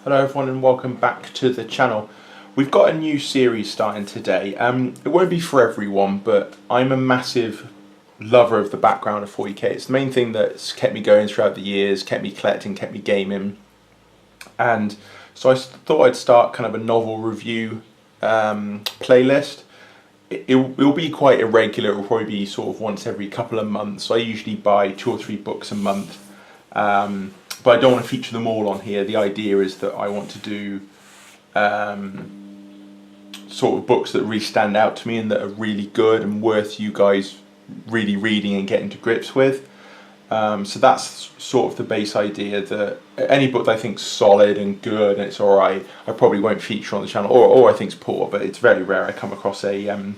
Hello everyone and welcome back to the channel. We've got a new series starting today. It won't be for everyone, but I'm a massive lover of the background of 40k. It's the main thing that's kept me going throughout the years, kept me collecting, kept me gaming. And so I thought I'd start kind of a novel review playlist. It'll be quite irregular. It will probably be sort of once every couple of months. I usually buy 2 or 3 books a month. But I don't want to feature them all on here. The idea is that I want to do sort of books that really stand out to me and that are really good and worth you guys really reading and getting to grips with. So that's sort of the base idea, that any book that I think's solid and good and it's alright, I probably won't feature on the channel, or I think's poor, but it's very rare I come across a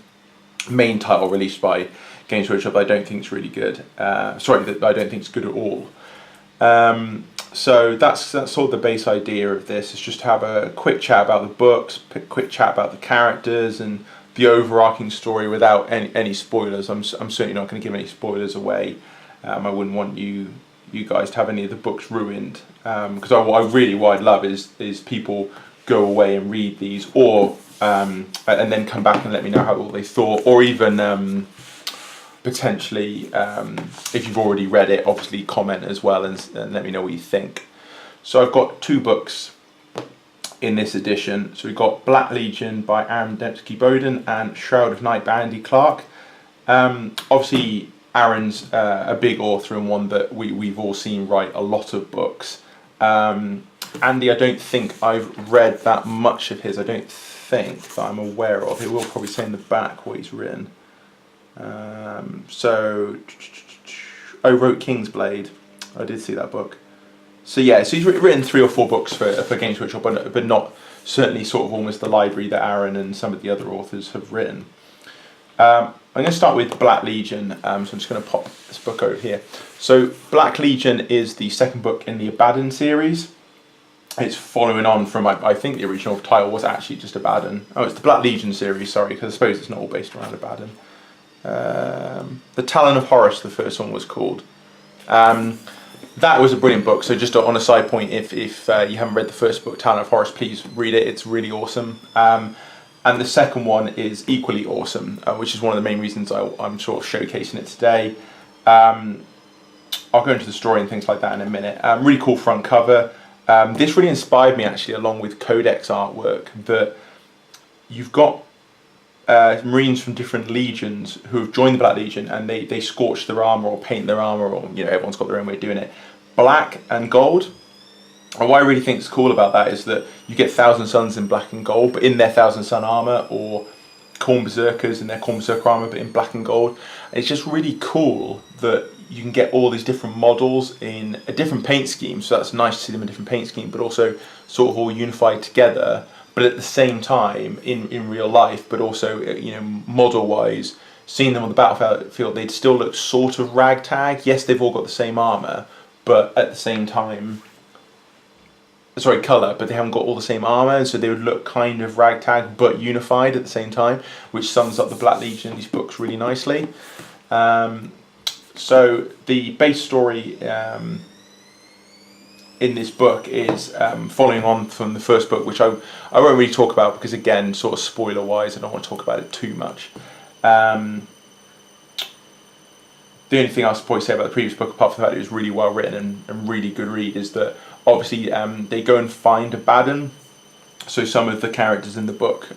main title released by Games Workshop that I don't think's really good. That I don't think's good at all. So that's sort of the base idea of this, is just to have a quick chat about the books, quick chat about the characters and the overarching story without any spoilers. I'm certainly not going to give any spoilers away. I wouldn't want you guys to have any of the books ruined, because what I'd love is people go away and read these, or and then come back and let me know what they thought, or even potentially, if you've already read it, obviously comment as well and let me know what you think. So I've got 2 books in this edition. So we've got Black Legion by Aaron Dembski-Bowden and Shrouded Night by Andy Clark. Obviously Aaron's a big author and one that we've all seen write a lot of books. Andy, I don't think I've read that much of his. I don't think that I'm aware of. It will probably say in the back what he's written. I wrote Kingsblade. I did see that book. So yeah, so he's written 3 or 4 books for Games Workshop, but not certainly sort of almost the library that Aaron and some of the other authors have written. I'm going to start with Black Legion, so I'm just going to pop this book over here. So Black Legion is the 2nd book in the Abaddon series. It's following on from, I think the original title was actually just Abaddon. Oh, it's the Black Legion series, sorry, because I suppose it's not all based around Abaddon. The Talon of Horus, the first one was called. That was a brilliant book. So just on a side point, if you haven't read the first book, Talon of Horus, please read it. It's really awesome. And the second one is equally awesome, which is one of the main reasons I'm sort of showcasing it today. I'll go into the story and things like that in a minute. Really cool front cover. This really inspired me actually, along with codex artwork, that you've got Marines from different legions who have joined the Black Legion, and they scorch their armour or paint their armour, or everyone's got their own way of doing it, black and gold. And what I really think is cool about that is that you get Thousand Sons in black and gold, but in their Thousand Sun armour, or Khorne Berserkers in their Khorne Berserker armour, but in black and gold. And it's just really cool that you can get all these different models in a different paint scheme, so that's nice to see them in a different paint scheme, but also sort of all unified together, but at the same time in real life, but also model wise, seeing them on the battlefield, they'd still look sort of ragtag. Yes, they've all got the same armour, but at the same time, colour, but they haven't got all the same armour, so they would look kind of ragtag but unified at the same time, which sums up the Black Legion in these books really nicely. So the base story in this book is following on from the first book, which I won't really talk about because, again, sort of spoiler wise, I don't want to talk about it too much. The only thing I'll probably say about the previous book, apart from the fact it was really well written and really good read, is that obviously they go and find Abaddon. So some of the characters in the book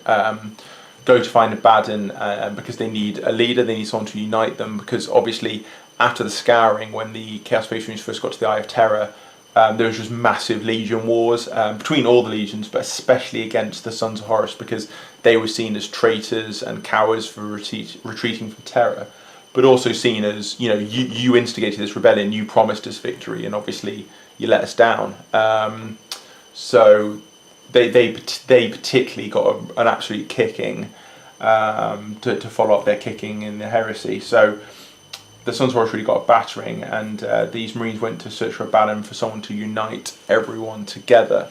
go to find Abaddon because they need a leader, they need someone to unite them, because obviously after the Scouring, when the Chaos Space Marines first got to the Eye of Terror, there was just massive legion wars between all the legions, but especially against the Sons of Horus, because they were seen as traitors and cowards for retreating from Terror, but also seen as, you instigated this rebellion, you promised us victory, and obviously you let us down. So they particularly got an absolute kicking to follow up their kicking in the heresy. So the Sons of Horus really got a battering, and these Marines went to search for Abaddon, for someone to unite everyone together.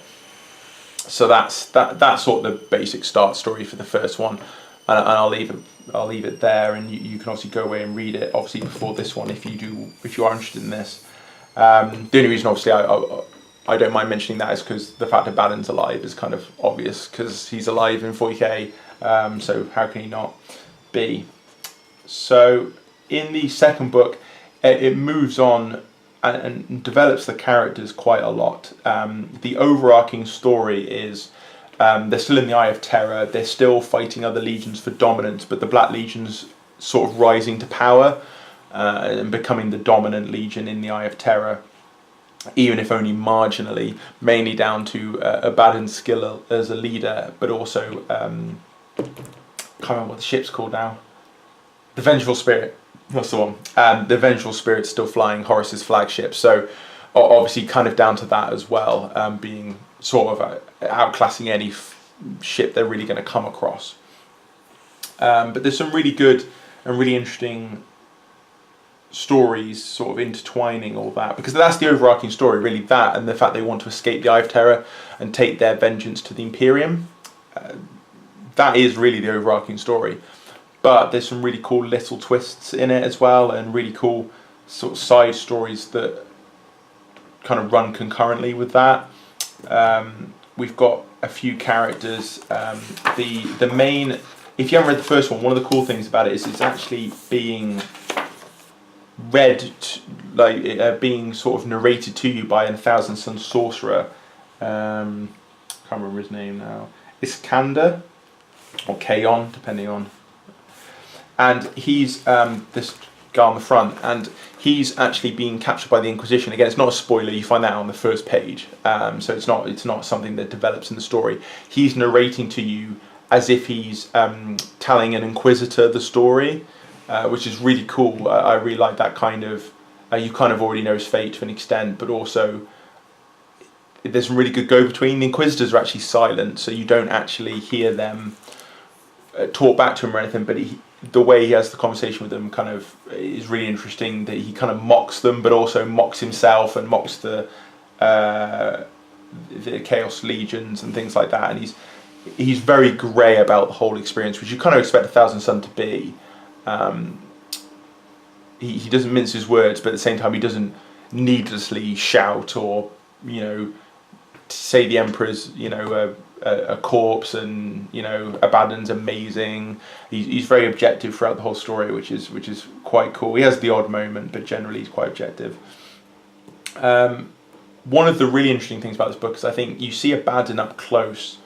So that's sort of the basic start story for the first one, and I'll leave it there, and you can obviously go away and read it, obviously before this one, if you are interested in this. The only reason obviously I don't mind mentioning that is because the fact that Baden's alive is kind of obvious because he's alive in 40k, so how can he not be? So in the second book, it moves on and develops the characters quite a lot. The overarching story is they're still in the Eye of Terror, they're still fighting other legions for dominance, but the Black Legion's sort of rising to power and becoming the dominant legion in the Eye of Terror, even if only marginally, mainly down to Abaddon's skill as a leader, but also, I can't remember what the ship's called now, the Vengeful Spirit, that's the one. The Vengeful Spirit's still flying Horus's flagship, so obviously kind of down to that as well, being sort of outclassing any ship they're really going to come across. But there's some really good and really interesting stories sort of intertwining all that, because that's the overarching story, really, that and the fact they want to escape the Eye of Terror and take their vengeance to the Imperium. That is really the overarching story, but there's some really cool little twists in it as well, and really cool sort of side stories that kind of run concurrently with that. We've got a few characters. The main, if you haven't read the first one of the cool things about it is it's actually being read, being sort of narrated to you by a Thousand Sun sorcerer. Can't remember his name now. Iskander or Kaon, depending on. And he's this guy on the front, and he's actually being captured by the Inquisition. Again, it's not a spoiler, you find that on the first page, so it's not something that develops in the story. He's narrating to you as if he's telling an Inquisitor the story, which is really cool. I really like that kind of, you kind of already know his fate to an extent, but also there's some really good go-between. The Inquisitors are actually silent, so you don't actually hear them talk back to him or anything, but the way he has the conversation with them kind of is really interesting, that he kind of mocks them, but also mocks himself and mocks the Chaos Legions and things like that, and he's very grey about the whole experience, which you kind of expect a Thousand Sun to be. He doesn't mince his words, but at the same time he doesn't needlessly shout or, you know, say the Emperor's, you know, a corpse and, you know, Abaddon's amazing. He's very objective throughout the whole story, which is quite cool. He has the odd moment, but generally he's quite objective. One of the really interesting things about this book is I think you see Abaddon up close,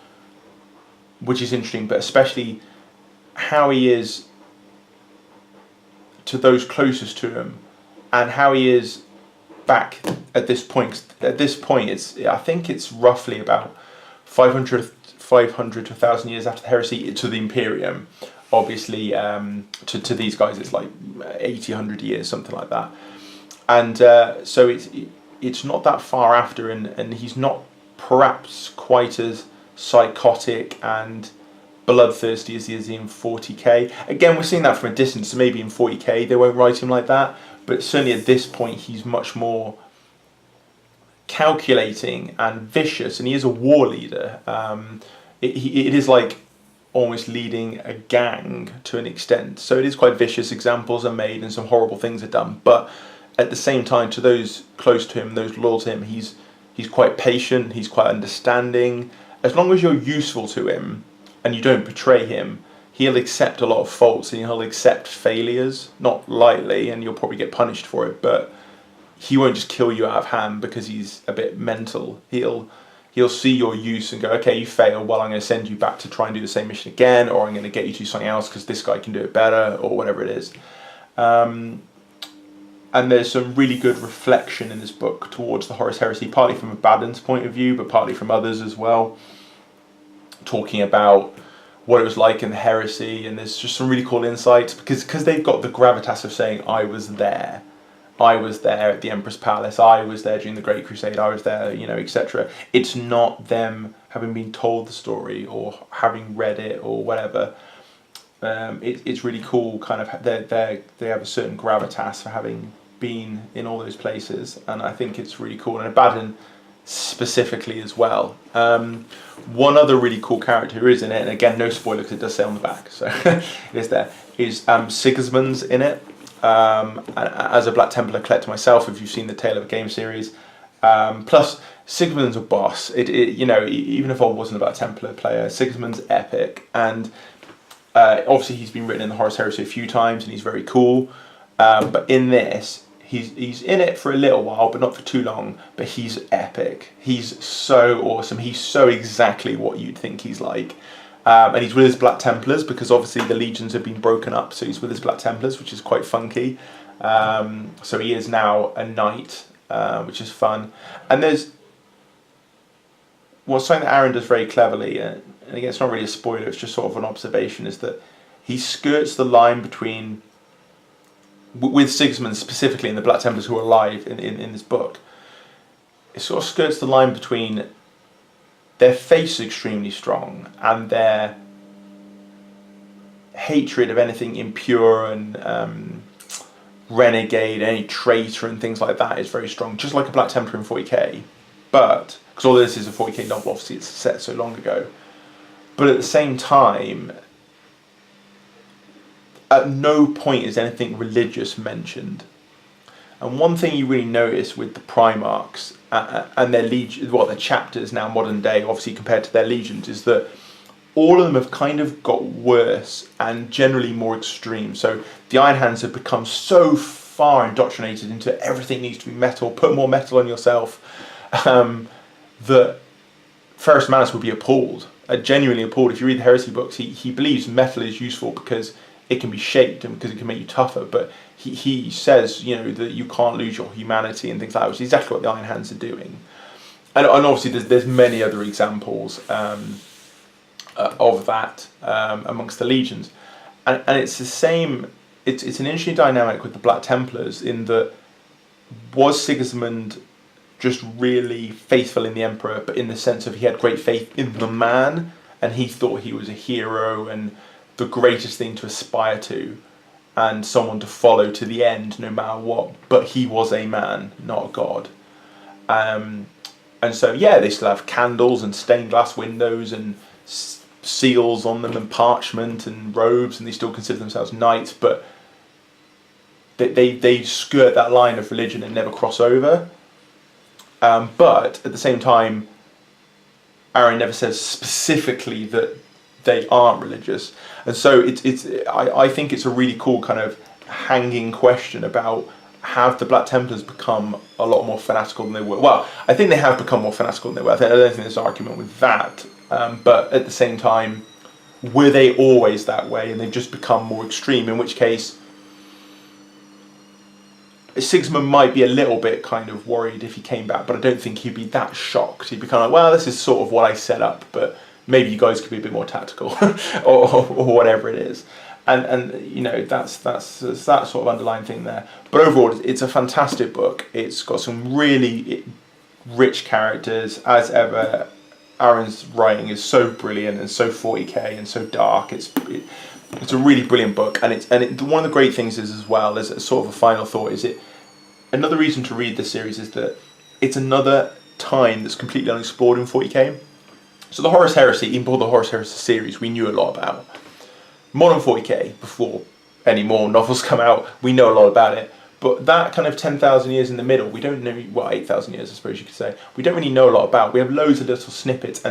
which is interesting, but especially how he is to those closest to him, and how he is back at this point. At this point, I think it's roughly about 500 to 1,000 years after the heresy to the Imperium. Obviously, to these guys, it's like 80, 100 years, something like that. And so it's not that far after, and he's not perhaps quite as psychotic and bloodthirsty as he is in 40k. Again, we're seeing that from a distance, so maybe in 40k they won't write him like that, but certainly at this point he's much more calculating and vicious, and he is a war leader. It is like almost leading a gang to an extent, so it is quite vicious. Examples are made and some horrible things are done, but at the same time, to those close to him, those loyal to him, he's quite patient, he's quite understanding. As long as you're useful to him and you don't betray him, he'll accept a lot of faults and he'll accept failures, not lightly, and you'll probably get punished for it, but he won't just kill you out of hand because he's a bit mental. He'll see your use and go, okay, you fail, well, I'm going to send you back to try and do the same mission again, or I'm going to get you to do something else because this guy can do it better, or whatever it is. And there's some really good reflection in this book towards the Horus Heresy, partly from Abaddon's point of view, but partly from others as well, talking about what it was like in the heresy. And there's just some really cool insights, because they've got the gravitas of saying, I was there at the Emperor's Palace, I was there during the Great Crusade, I was there, you know, etc. It's not them having been told the story or having read it or whatever. It's really cool, kind of, they have a certain gravitas for having been in all those places, and I think it's really cool. And Abaddon specifically as well. One other really cool character who is in it, and again, no spoiler because it does say on the back, so it is there, is Sigismund's in it. As a Black Templar collector myself, if you've seen the Tale of a Game series, Plus, Sigismund's a boss. Even if I wasn't about Templar player, Sigismund's epic, and obviously he's been written in the Horus Heresy a few times, and he's very cool. But in this, he's in it for a little while, but not for too long. But he's epic. He's so awesome. He's so exactly what you'd think he's like. And he's with his Black Templars, because obviously the legions have been broken up, so he's with his Black Templars, which is quite funky. So he is now a knight, which is fun. And there's something that Aaron does very cleverly, and again, it's not really a spoiler, it's just sort of an observation, is that he skirts the line between, with Sigismund specifically, and the Black Templars who are alive in this book, it sort of skirts the line between their faith extremely strong and their hatred of anything impure and renegade, any traitor and things like that is very strong, just like a Black Templar in 40k. But, because all this is a 40k novel, obviously it's set so long ago, but at the same time, at no point is anything religious mentioned. And one thing you really notice with the Primarchs and their their chapters now modern day, obviously compared to their legions, is that all of them have kind of got worse and generally more extreme. So the Iron Hands have become so far indoctrinated into everything needs to be metal, put more metal on yourself, that Ferrus Manus would be appalled, genuinely appalled. If you read the heresy books, he believes metal is useful because it can be shaped and because it can make you tougher, but he says, that you can't lose your humanity and things like that, which is exactly what the Iron Hands are doing. And obviously there's many other examples of that amongst the legions. And it's the same, it's an interesting dynamic with the Black Templars, in that, was Sigismund just really faithful in the Emperor, but in the sense of he had great faith in the man, and he thought he was a hero and the greatest thing to aspire to, and someone to follow to the end no matter what, but he was a man, not a god. And so they still have candles and stained glass windows and seals on them and parchment and robes, and they still consider themselves knights, but they skirt that line of religion and never cross over. But at the same time, Aaron never says specifically that they aren't religious, and so I think it's a really cool kind of hanging question about, have the Black Templars become a lot more fanatical than they were? Well, I think they have become more fanatical than they were. I don't think there's an argument with that, but at the same time, were they always that way and they've just become more extreme, in which case Sigismund might be a little bit kind of worried if he came back, but I don't think he'd be that shocked. He'd be kind of like, well, this is sort of what I set up, but maybe you guys could be a bit more tactical or whatever it is. And that's that sort of underlying thing there. But overall, it's a fantastic book. It's got some really rich characters. As ever, Aaron's writing is so brilliant and so 40k and so dark. It's a really brilliant book, and one of the great things is, as well as a sort of a final thought, is another reason to read this series is that it's another time that's completely unexplored in 40k. So the Horus Heresy, even before the Horus Heresy series, we knew a lot about. Modern 40k, before any more novels come out, we know a lot about it. But that kind of 10,000 years in the middle, we don't know, 8,000 years I suppose you could say, we don't really know a lot about. We have loads of little snippets,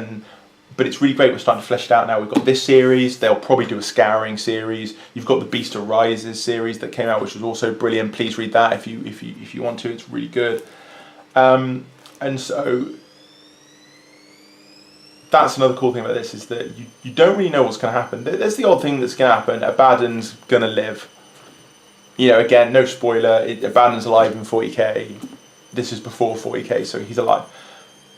but it's really great we're starting to flesh it out now. We've got this series, they'll probably do a scouring series. You've got the Beast Arises series that came out, which was also brilliant. Please read that if you want to, it's really good. And so that's another cool thing about this, is that you don't really know what's going to happen. There's the odd thing that's going to happen. Abaddon's going to live. Again, no spoiler, Abaddon's alive in 40k. This is before 40k, so he's alive.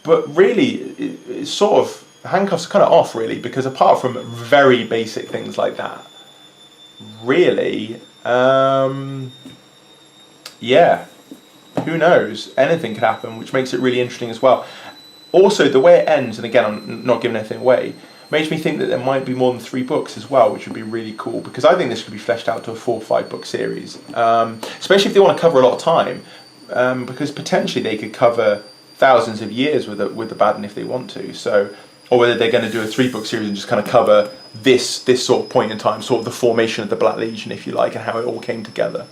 But really, it's sort of, handcuffs are kind of off, really, because apart from very basic things like that, really, who knows? Anything could happen, which makes it really interesting as well. Also, the way it ends, and again, I'm not giving anything away, makes me think that there might be more than 3 books as well, which would be really cool, because I think this could be fleshed out to a 4 or 5 book series, especially if they want to cover a lot of time, because potentially they could cover thousands of years with Abaddon if they want to. So, or whether they're going to do a 3-book series and just kind of cover this sort of point in time, sort of the formation of the Black Legion, if you like, and how it all came together.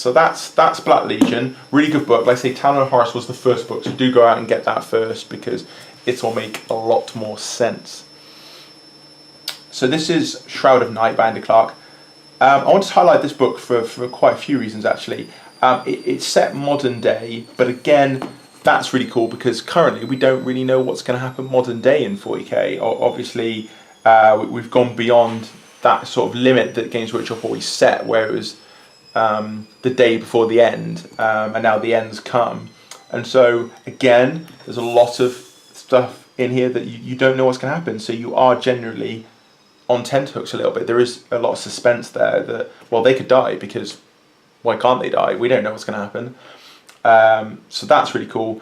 So that's Black Legion. Really good book. Like I say, Talon of Horus was the first book, so do go out and get that first because it'll make a lot more sense. So this is Shrouded Night by Andy Clark. I want to highlight this book for quite a few reasons actually. It's set modern day, but again, that's really cool because currently we don't really know what's going to happen modern day in 40k. Obviously, we've gone beyond that sort of limit that Games Workshop always set, where it was the day before the end, and now the end's come. And so again, there's a lot of stuff in here that you don't know what's going to happen, so you are generally on tenterhooks a little bit. There is a lot of suspense there that, well, they could die because why can't they die? We don't know what's going to happen. So that's really cool.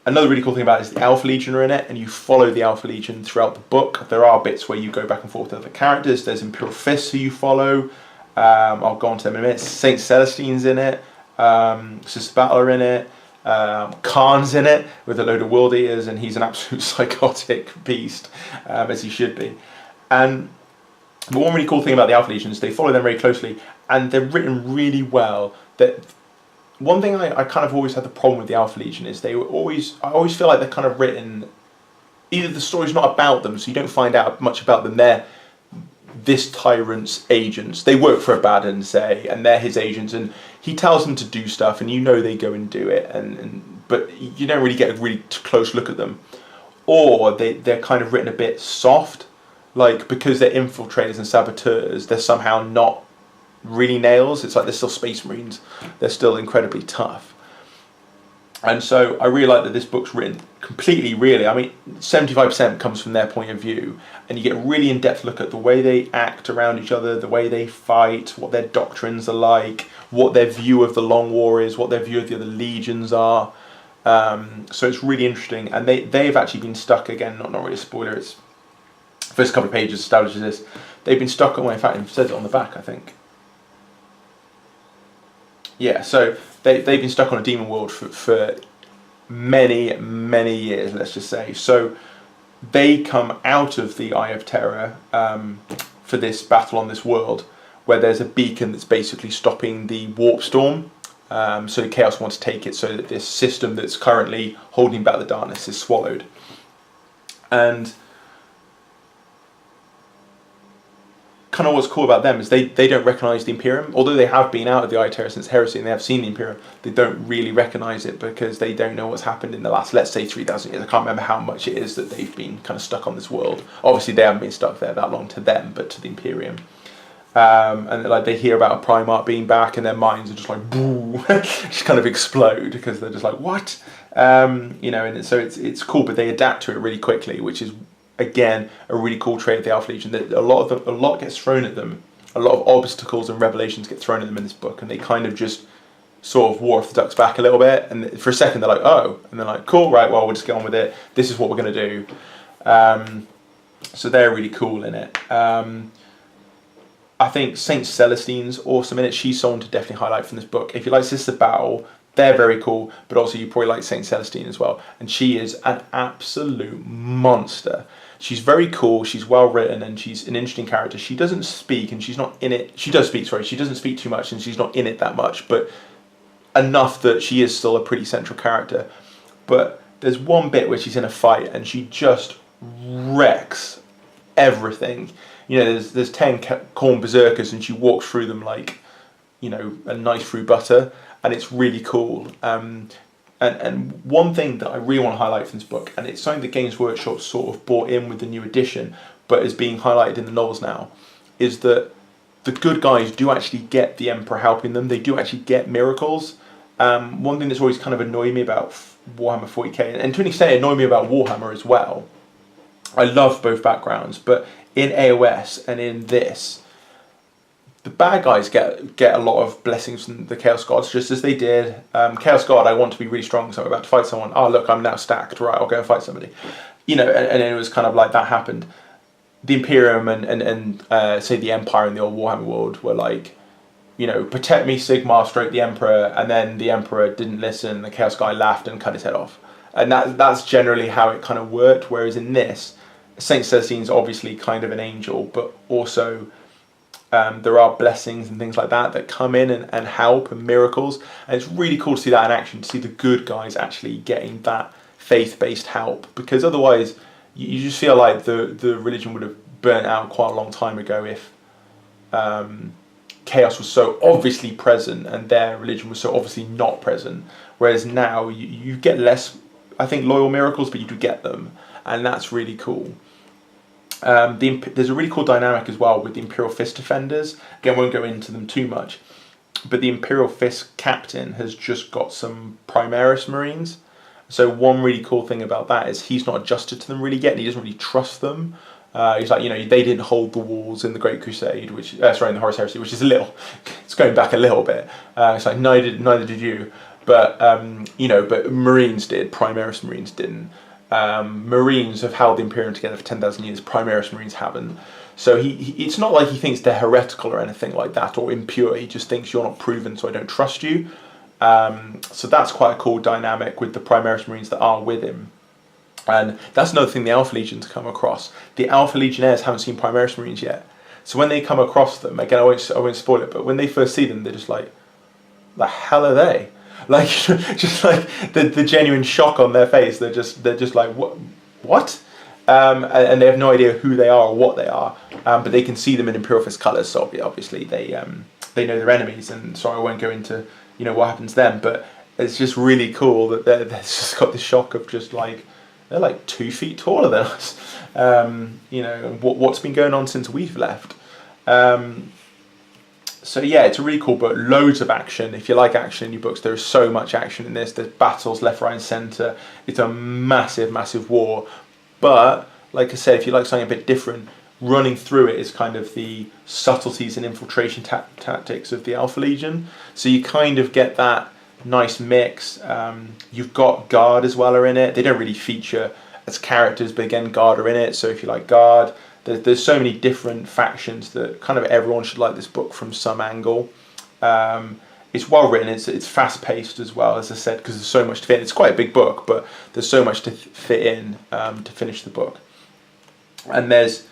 Another really cool thing about it is the Alpha Legion are in it, and you follow the Alpha Legion throughout the book. There are bits where you go back and forth with other characters. There's Imperial Fists who you follow. I'll go on to them in a minute. Saint Celestine's in it. Sister Battle are in it. Khan's in it with a load of world eaters, and he's an absolute psychotic beast, as he should be. And but one really cool thing about the Alpha Legions, they follow them very closely, and they're written really well. That one thing I kind of always had the problem with the Alpha Legion is I always feel like they're kind of written, either the story's not about them, so you don't find out much about them. They're this tyrant's agents. They work for Abaddon, say, and they're his agents, and he tells them to do stuff, and you know they go and do it, but you don't really get a really close look at them. Or they're kind of written a bit soft, like because they're infiltrators and saboteurs, they're somehow not really nails. It's like they're still Space Marines. They're still incredibly tough. And so I really like that this book's written completely really. I mean, 75% comes from their point of view, and you get a really in-depth look at the way they act around each other, the way they fight, what their doctrines are like, what their view of the Long War is, what their view of the other legions are. So it's really interesting, and they've actually been stuck, again, not really a spoiler, it's first couple of pages establishes this. They've been stuck on, well, in fact, it says it on the back, I think. Yeah, so they've been stuck on a demon world for many, many years, let's just say. So they come out of the Eye of Terror for this battle on this world, where there's a beacon that's basically stopping the warp storm. So Chaos wants to take it so that this system that's currently holding back the darkness is swallowed. And kind of what's cool about them is they don't recognise the Imperium. Although they have been out of the Eye of Terror since Heresy and they have seen the Imperium, they don't really recognise it because they don't know what's happened in the last, let's say, 3,000 years. I can't remember how much it is that they've been kind of stuck on this world. Obviously they haven't been stuck there that long to them, but to the Imperium. And like they hear about a Primarch being back and their minds are just like, boo, just kind of explode because they're just like, what? You know, and so it's cool, but they adapt to it really quickly, which is, again, a really cool trait of the Alpha Legion. That a lot gets thrown at them. A lot of obstacles and revelations get thrown at them in this book, and they kind of just sort of war off the ducks back a little bit. And for a second, they're like, "Oh," and they're like, "Cool, right? Well, we'll just get on with it. This is what we're going to do." So they're really cool in it. I think Saint Celestine's awesome in it. She's someone to definitely highlight from this book. If you like Sister Battle, they're very cool, but also you probably like Saint Celestine as well. And she is an absolute monster. She's very cool, she's well written, and she's an interesting character. She doesn't speak, and she's not in it. She does speak, sorry. She doesn't speak too much, and she's not in it that much, but enough that she is still a pretty central character. But there's one bit where she's in a fight, and she just wrecks everything. You know, there's 10 Khorne berserkers, and she walks through them like, you know, a knife through butter, and it's really cool. And one thing that I really want to highlight from this book, and it's something that Games Workshop sort of brought in with the new edition, but is being highlighted in the novels now, is that the good guys do actually get the Emperor helping them. They do actually get miracles. One thing that's always kind of annoyed me about Warhammer 40k, and to an extent it annoyed me about Warhammer as well. I love both backgrounds, but in AOS and in this, the bad guys get a lot of blessings from the Chaos Gods, just as they did. Chaos God, I want to be really strong, so I'm about to fight someone. Oh, look, I'm now stacked. Right, I'll go and fight somebody. You know, and it was kind of like that happened. The Imperium and say the Empire in the old Warhammer world were like, you know, protect me, Sigmar, stroke the Emperor, and then the Emperor didn't listen, the Chaos guy laughed and cut his head off. And that's generally how it kind of worked, whereas in this, Saint Celestine's obviously kind of an angel, but also there are blessings and things like that come in and help, and miracles, and it's really cool to see that in action, to see the good guys actually getting that faith-based help, because otherwise you just feel like the religion would have burnt out quite a long time ago if chaos was so obviously present and their religion was so obviously not present. Whereas now you get less, I think, loyal miracles, but you do get them, and that's really cool. There's a really cool dynamic as well with the Imperial Fist Defenders. Again, won't go into them too much, but the Imperial Fist captain has just got some Primaris Marines. So one really cool thing about that is he's not adjusted to them really yet, and he doesn't really trust them. He's like, they didn't hold the walls in the Great Crusade, in the Horus Heresy, which is it's going back a little bit. It's like neither did you, but but Marines did. Primaris Marines didn't. Marines have held the Imperium together for 10,000 years. Primaris Marines haven't. So it's not like he thinks they're heretical or anything like that, or impure. He just thinks you're not proven, so I don't trust you. So that's quite a cool dynamic with the Primaris Marines that are with him. And that's another thing the Alpha Legions come across. The Alpha Legionnaires haven't seen Primaris Marines yet. So when they come across them, again, I won't spoil it, but when they first see them, they're just like, the hell are they? Like, just like the genuine shock on their face. They're just like, what? And they have no idea who they are or what they are. But they can see them in Imperial Fist colours, so obviously they know their enemies. And so I won't go into what happens then. But it's just really cool that they've just got the shock of just like, they're like 2 feet taller than us. What's been going on since we've left. So yeah, it's a really cool book. Loads of action. If you like action in your books, there's so much action in this. There's battles left, right and centre. It's a massive, massive war. But like I said, if you like something a bit different, running through it is kind of the subtleties and infiltration tactics of the Alpha Legion. So you kind of get that nice mix. You've got Guard as well are in it. They don't really feature as characters, but again, Guard are in it. So if you like Guard, there's so many different factions that kind of everyone should like this book from some angle. It's well written. It's fast paced as well, as I said, because there's so much to fit in. It's quite a big book, but there's so much to fit in to finish the book. And there's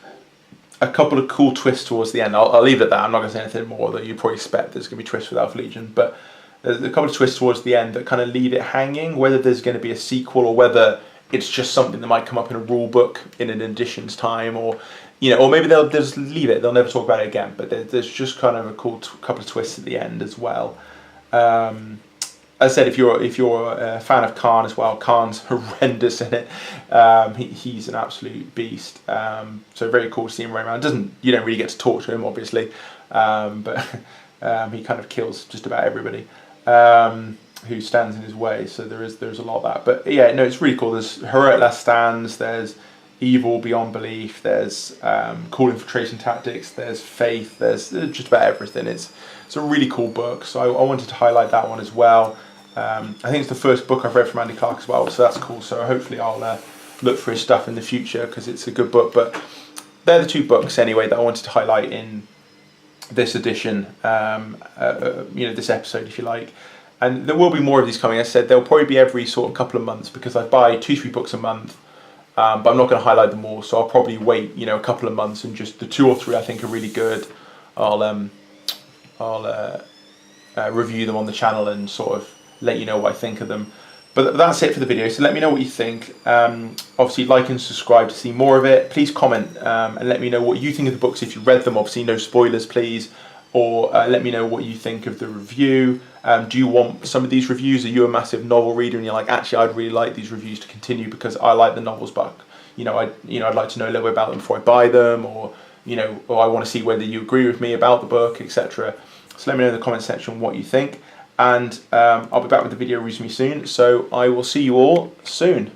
a couple of cool twists towards the end. I'll leave it at that. I'm not going to say anything more that you probably expect. There's going to be twists with Alpha Legion, but there's a couple of twists towards the end that kind of leave it hanging, whether there's going to be a sequel or whether it's just something that might come up in a rule book in an edition's time, or or maybe they'll just leave it. They'll never talk about it again. But there's just kind of a cool couple of twists at the end as well. As I said, if you're a fan of Khan as well, Khan's horrendous in it. He's an absolute beast. So very cool to see him running around. You don't really get to talk to him, obviously, but he kind of kills just about everybody who stands in his way. So there's a lot of that. But yeah, no, it's really cool. There's heroic last stands. There's evil beyond belief. There's cool infiltration tactics. There's faith. There's just about everything. It's a really cool book. So I wanted to highlight that one as well. I think it's the first book I've read from Andy Clark as well, so that's cool. So hopefully I'll look for his stuff in the future, because it's a good book. But they're the 2 books anyway that I wanted to highlight in this edition, this episode, if you like. And there will be more of these coming. As I said, they'll probably be every sort of couple of months, because I buy 2-3 books a month, but I'm not going to highlight them all. So I'll probably wait, a couple of months, and just the 2 or 3 I think are really good. I'll review them on the channel and sort of let you know what I think of them. But that's it for the video, so let me know what you think. Obviously like and subscribe to see more of it. Please comment and let me know what you think of the books if you read them. Obviously no spoilers please. Or let me know what you think of the review. Do you want some of these reviews? Are you a massive novel reader and you're like, actually I'd really like these reviews to continue because I like the novels, but I'd like to know a little bit about them before I buy them, or I want to see whether you agree with me about the book, etc. So let me know in the comment section what you think. And I'll be back with the video resume soon, so I will see you all soon.